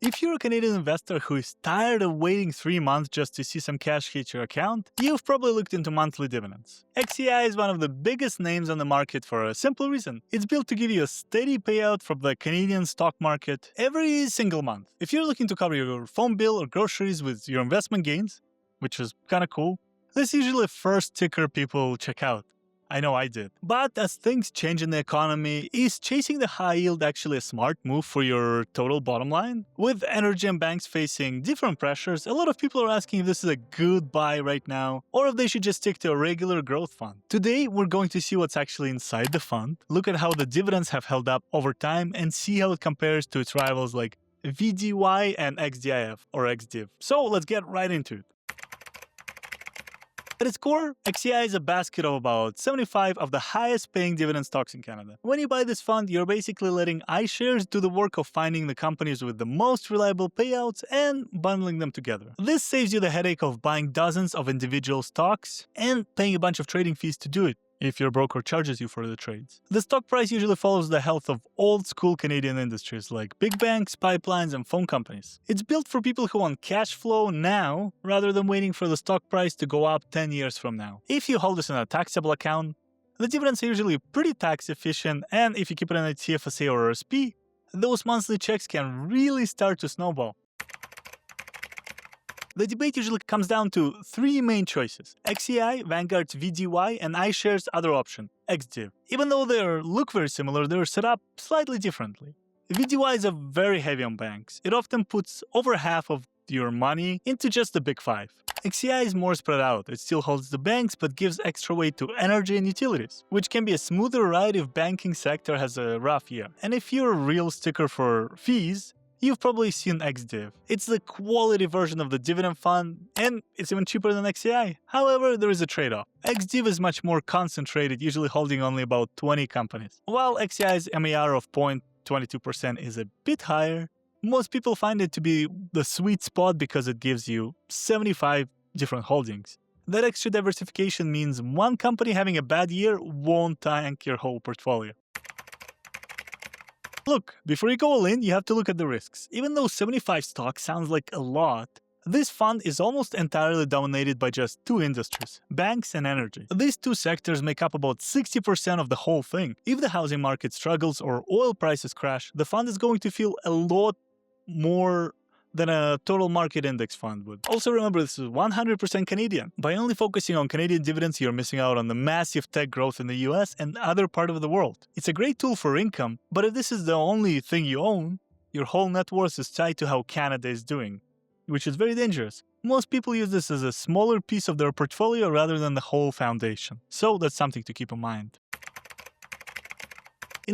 If you're a Canadian investor who is tired of waiting 3 months just to see some cash hit your account, you've probably looked into monthly dividends. XEI is one of the biggest names on the market for a simple reason. It's built to give you a steady payout from the Canadian stock market every single month. If you're looking to cover your phone bill or groceries with your investment gains, which is kinda cool, this is usually the first ticker people check out. I know I did. But as things change in the economy, is chasing the high yield actually a smart move for your total bottom line? With energy and banks facing different pressures, a lot of people are asking if this is a good buy right now, or if they should just stick to a regular growth fund. Today, we're going to see what's actually inside the fund, look at how the dividends have held up over time, and see how it compares to its rivals like VDY and XDIV or XDIV. So let's get right into it. At its core, XEI is a basket of about 75 of the highest paying dividend stocks in Canada. When you buy this fund, you're basically letting iShares do the work of finding the companies with the most reliable payouts and bundling them together. This saves you the headache of buying dozens of individual stocks and paying a bunch of trading fees to do it, if your broker charges you for the trades. The stock price usually follows the health of old-school Canadian industries like big banks, pipelines, and phone companies. It's built for people who want cash flow now, rather than waiting for the stock price to go up 10 years from now. If you hold this in a taxable account, the dividends are usually pretty tax efficient, and if you keep it in a TFSA or RSP, those monthly checks can really start to snowball. The debate usually comes down to 3 main choices: XEI, Vanguard's VDY, and iShares' other option, XDIV. Even though they look very similar, they're set up slightly differently. VDY is very heavy on banks. It often puts over half of your money into just the big 5. XEI is more spread out. It still holds the banks, but gives extra weight to energy and utilities, which can be a smoother ride if banking sector has a rough year. And if you're a real sticker for fees, you've probably seen XDIV. It's the quality version of the dividend fund, and it's even cheaper than XEI. However, there is a trade-off. XDIV is much more concentrated, usually holding only about 20 companies. While XEI's MER of 0.22% is a bit higher, most people find it to be the sweet spot because it gives you 75 different holdings. That extra diversification means one company having a bad year won't tank your whole portfolio. Look, before you go all in, you have to look at the risks. Even though 75 stocks sounds like a lot, this fund is almost entirely dominated by just 2 industries, banks and energy. These 2 sectors make up about 60% of the whole thing. If the housing market struggles or oil prices crash, the fund is going to feel a lot more than a total market index fund would. Also remember, this is 100% Canadian. By only focusing on Canadian dividends, you're missing out on the massive tech growth in the US and other part of the world. It's a great tool for income, but if this is the only thing you own, your whole net worth is tied to how Canada is doing, which is very dangerous. Most people use this as a smaller piece of their portfolio rather than the whole foundation. So that's something to keep in mind.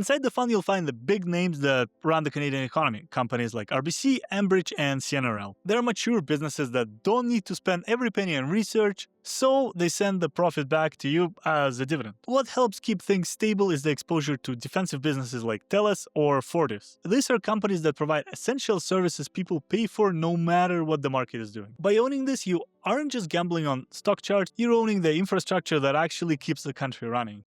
Inside the fund, you'll find the big names that run the Canadian economy, companies like RBC, Enbridge, and CNRL. They're mature businesses that don't need to spend every penny on research, so they send the profit back to you as a dividend. What helps keep things stable is the exposure to defensive businesses like TELUS or Fortis. These are companies that provide essential services people pay for no matter what the market is doing. By owning this, you aren't just gambling on stock charts, you're owning the infrastructure that actually keeps the country running.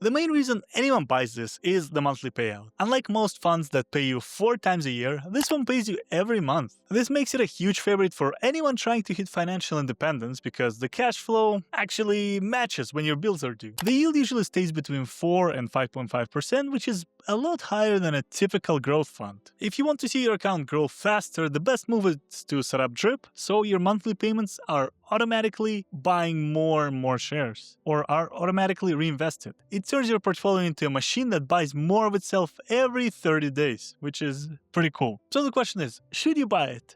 The main reason anyone buys this is the monthly payout. Unlike most funds that pay you 4 times a year, this one pays you every month. This makes it a huge favorite for anyone trying to hit financial independence because the cash flow actually matches when your bills are due. The yield usually stays between 4 and 5.5%, which is a lot higher than a typical growth fund. If you want to see your account grow faster, the best move is to set up DRIP, so your monthly payments are automatically buying more and more shares, or are automatically reinvested. It turns your portfolio into a machine that buys more of itself every 30 days, which is pretty cool. So the question is, should you buy it?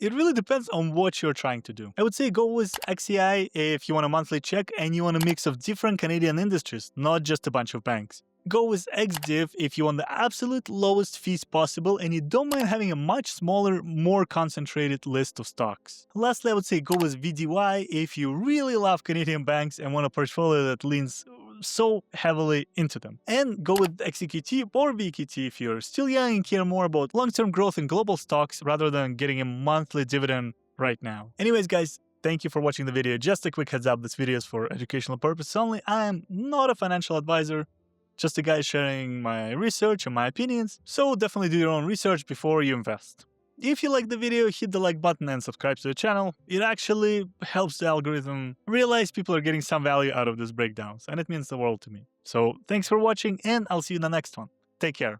It really depends on what you're trying to do. I would say go with XEI if you want a monthly check and you want a mix of different Canadian industries, not just a bunch of banks. Go with XDIV if you want the absolute lowest fees possible and you don't mind having a much smaller, more concentrated list of stocks. Lastly, I would say go with VDY if you really love Canadian banks and want a portfolio that leans so heavily into them. And go with XEQT or VQT if you're still young and care more about long-term growth in global stocks rather than getting a monthly dividend right now. Anyways, guys, thank you for watching the video. Just a quick heads up, this video is for educational purposes only. I am not a financial advisor. Just a guy sharing my research and my opinions, so definitely do your own research before you invest. If you like the video, hit the like button and subscribe to the channel. It actually helps the algorithm realize people are getting some value out of these breakdowns, and it means the world to me. So thanks for watching, and I'll see you in the next one. Take care.